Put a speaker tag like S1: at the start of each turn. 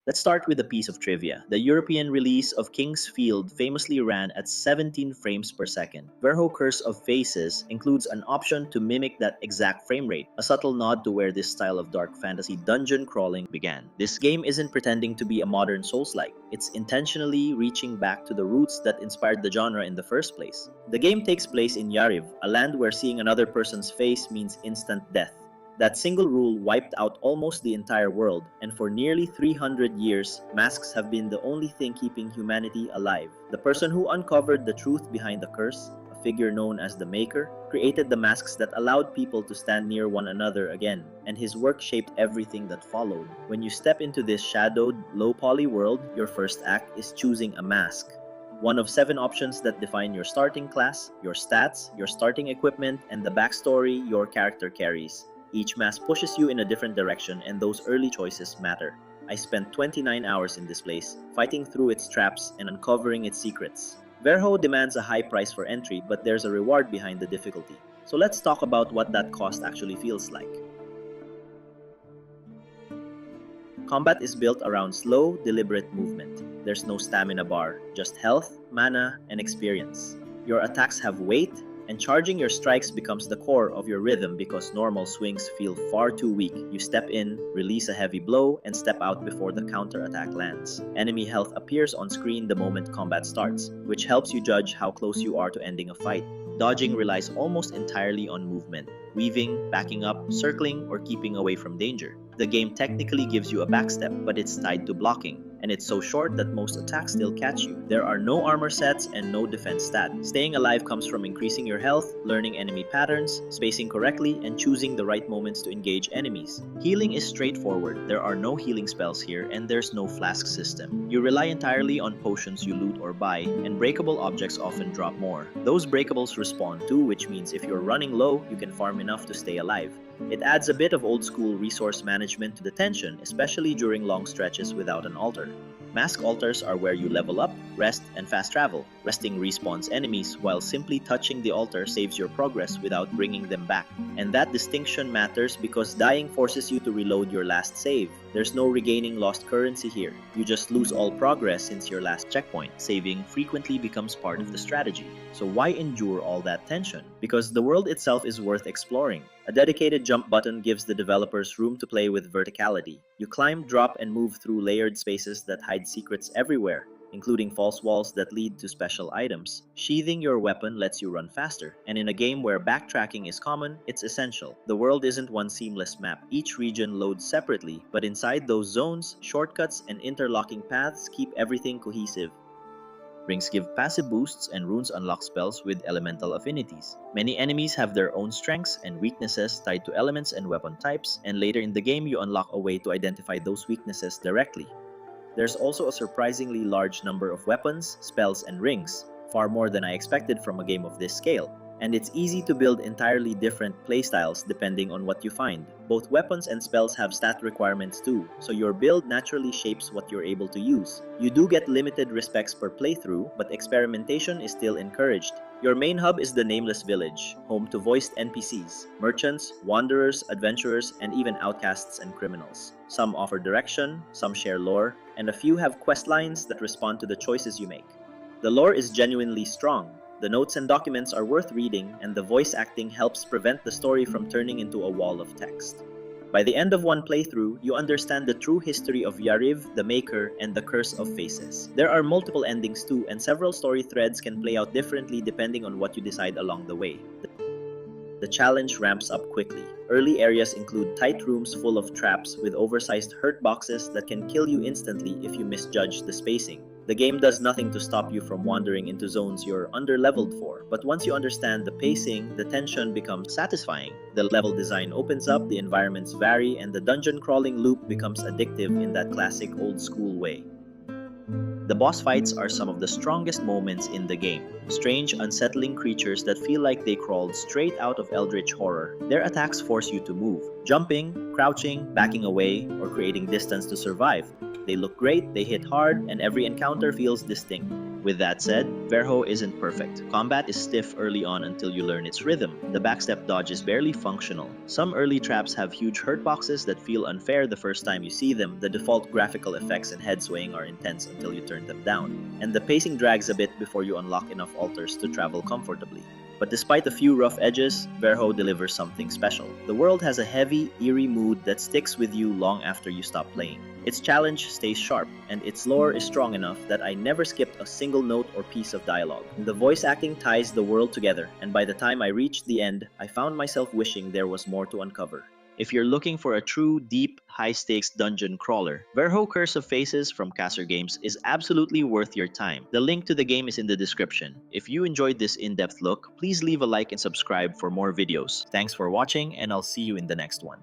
S1: Let's start with a piece of trivia. The European release of King's Field famously ran at 17 frames per second. Verho Curse of Faces includes an option to mimic that exact frame rate, a subtle nod to where this style of dark fantasy dungeon crawling began. This game isn't pretending to be a modern Souls-like. It's intentionally reaching back to the roots that inspired the genre in the first place. The game takes place in Yariv, a land where seeing another person's face means instant death. That single rule wiped out almost the entire world, and for nearly 300 years, masks have been the only thing keeping humanity alive. The person who uncovered the truth behind the curse, a figure known as the Maker, created the masks that allowed people to stand near one another again, and his work shaped everything that followed. When you step into this shadowed, low-poly world, your first act is choosing a mask. One of 7 options that define your starting class, your stats, your starting equipment, and the backstory your character carries. Each mask pushes you in a different direction, and those early choices matter. I spent 29 hours in this place, fighting through its traps and uncovering its secrets. Verho demands a high price for entry, but there's a reward behind the difficulty. So let's talk about what that cost actually feels like. Combat is built around slow, deliberate movement. There's no stamina bar, just health, mana, and experience. Your attacks have weight, and charging your strikes becomes the core of your rhythm because normal swings feel far too weak. You step in, release a heavy blow, and step out before the counter-attack lands. Enemy health appears on screen the moment combat starts, which helps you judge how close you are to ending a fight. Dodging relies almost entirely on movement, weaving, backing up, circling, or keeping away from danger. The game technically gives you a backstep, but it's tied to blocking, and it's so short that most attacks still catch you. There are no armor sets and no defense stat. Staying alive comes from increasing your health, learning enemy patterns, spacing correctly, and choosing the right moments to engage enemies. Healing is straightforward. There are no healing spells here, and there's no flask system. You rely entirely on potions you loot or buy, and breakable objects often drop more. Those breakables respawn too, which means if you're running low, you can farm enough to stay alive. It adds a bit of old-school resource management to the tension, especially during long stretches without an altar. Mask altars are where you level up, rest, and fast travel. Resting respawns enemies, while simply touching the altar saves your progress without bringing them back. And that distinction matters because dying forces you to reload your last save. There's no regaining lost currency here. You just lose all progress since your last checkpoint. Saving frequently becomes part of the strategy. So why endure all that tension? Because the world itself is worth exploring. A dedicated jump button gives the developers room to play with verticality. You climb, drop, and move through layered spaces that hide secrets everywhere, including false walls that lead to special items. Sheathing your weapon lets you run faster, and in a game where backtracking is common, it's essential. The world isn't one seamless map. Each region loads separately, but inside those zones, shortcuts and interlocking paths keep everything cohesive. Rings give passive boosts, and runes unlock spells with elemental affinities. Many enemies have their own strengths and weaknesses tied to elements and weapon types, and later in the game you unlock a way to identify those weaknesses directly. There's also a surprisingly large number of weapons, spells, and rings, far more than I expected from a game of this scale. And it's easy to build entirely different playstyles depending on what you find. Both weapons and spells have stat requirements too, so your build naturally shapes what you're able to use. You do get limited respecs per playthrough, but experimentation is still encouraged. Your main hub is the Nameless Village, home to voiced NPCs, merchants, wanderers, adventurers, and even outcasts and criminals. Some offer direction, some share lore, and a few have quest lines that respond to the choices you make. The lore is genuinely strong. The notes and documents are worth reading, and the voice acting helps prevent the story from turning into a wall of text. By the end of one playthrough, you understand the true history of Yariv, the Maker, and the Curse of Faces. There are multiple endings too, and several story threads can play out differently depending on what you decide along the way. The challenge ramps up quickly. Early areas include tight rooms full of traps with oversized hurt boxes that can kill you instantly if you misjudge the spacing. The game does nothing to stop you from wandering into zones you're under-leveled for, but once you understand the pacing, the tension becomes satisfying. The level design opens up, the environments vary, and the dungeon crawling loop becomes addictive in that classic old-school way. The boss fights are some of the strongest moments in the game. Strange, unsettling creatures that feel like they crawled straight out of eldritch horror. Their attacks force you to move, jumping, crouching, backing away, or creating distance to survive. They look great, they hit hard, and every encounter feels distinct. With that said, Verho isn't perfect. Combat is stiff early on until you learn its rhythm. The backstep dodge is barely functional. Some early traps have huge hurtboxes that feel unfair the first time you see them. The default graphical effects and head swaying are intense until you turn them down. And the pacing drags a bit before you unlock enough altars to travel comfortably. But despite a few rough edges, Verho delivers something special. The world has a heavy, eerie mood that sticks with you long after you stop playing. Its challenge stays sharp, and its lore is strong enough that I never skipped a single note or piece of dialogue. The voice acting ties the world together, and by the time I reached the end, I found myself wishing there was more to uncover. If you're looking for a true, deep, high-stakes dungeon crawler, Verho Curse of Faces from Caster Games is absolutely worth your time. The link to the game is in the description. If you enjoyed this in-depth look, please leave a like and subscribe for more videos. Thanks for watching, and I'll see you in the next one.